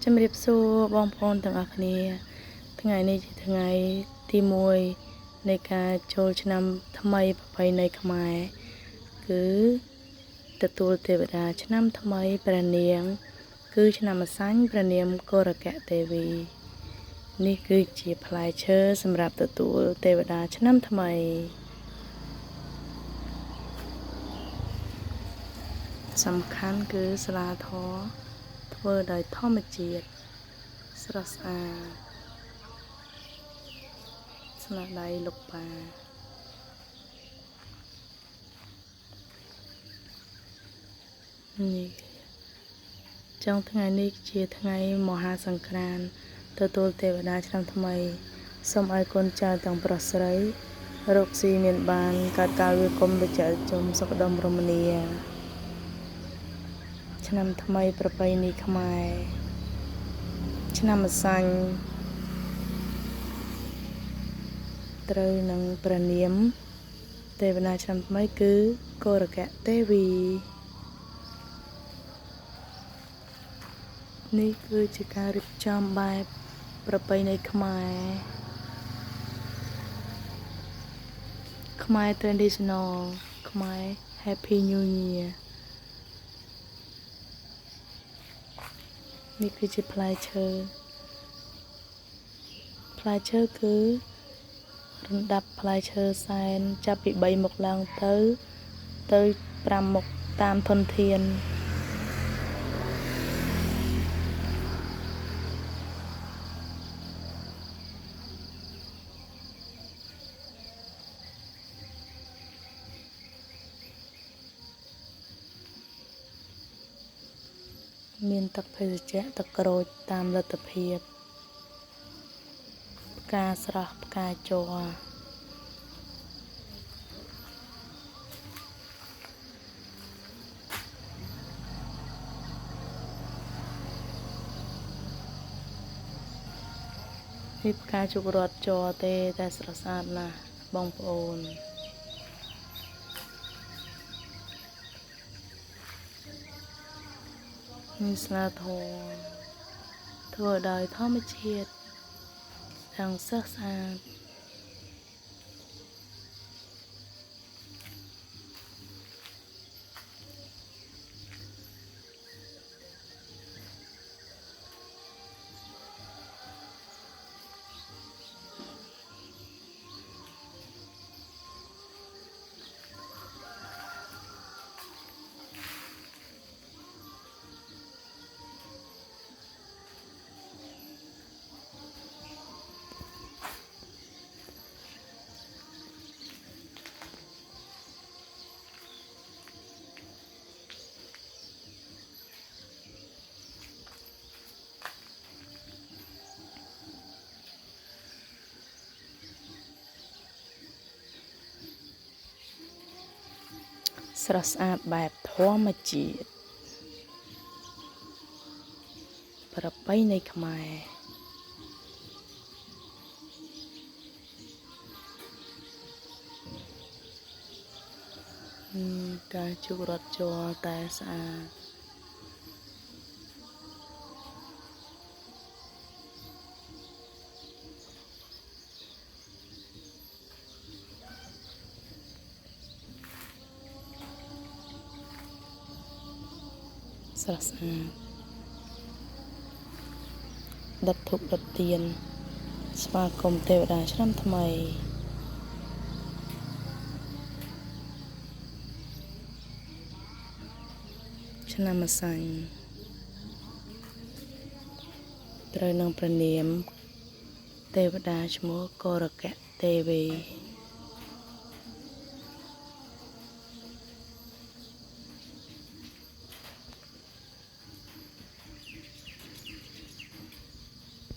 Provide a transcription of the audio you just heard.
ជំរាបសួរបងប្អូនទាំងអស់គ្នាថ្ងៃនេះជាថ្ងៃទី1នៃការចូលឆ្នាំថ្មីប្រពៃណីខ្មែរគឺទទួលទេវតាឆ្នាំថ្មីព្រះនាងគឺឆ្នាំម្សាញ់ព្រះនាមកុរកៈទេវីនេះគឺជាផ្លែឈើសម្រាប់ទទួលទេវតាឆ្នាំថ្មីសំខាន់គឺស្លាធម៌ធ្វើដោយធម្មជាតិស្រស់ស្អាតស្នាដៃលោកប៉ានេះចុងថ្ងៃនេះជាថ្ងៃមហាសង្ក្រាន្តទទួលទេវតាឆ្នាំថ្មីសូមឲ្យកូនចៅទាំងប្រុសស្រីរកស៊ីមានបានកើតកាលវាគុំដូចជុំសុខដុមរមនាឆ្នាំថ្មីប្រពៃណីខ្មែរឆ្នាំម្សាញ់ត្រូវនឹងព្រះនាមទេវតាឆ្នាំថ្មីគឺកុរកៈទេវីនេះគឺជាការរៀបចំបែបប្រពៃណីខ្មែរ traditional ខ្មែរ Happy New Year នេះគឺជាផ្លែឈើគឺរំដាប់ផ្លែឈើសែនចាប់ពី3មុខឡើងទៅ5មុខតាមធនធានមានទឹកភេសជ្ជៈទឹកក្រូចតាមលទ្ធភាពផ្កាស្រស់ផ្កាជ័រនេះផ្កាជក់រត់ជ័រទេតែស្រស់ស្អាតណាស់បងប្អូននេះស្លាធម៌ធ្វើដោយធម្មជាតិទាំងស្រស់ស្អាតស្រស់ស្អាតបែបធម្មជាតិប្រពៃណីខ្មែរការជក់រត់ជ័រតែស្អាតស្រស់ស្អាតដុតធូបដុតទៀនស្វាគមន៍ទេវតាឆ្នាំថ្មីឆ្នាំម្សាញ់ត្រូវនឹងព្រះនាមទេវតាឈ្មោះកុរកៈទេវី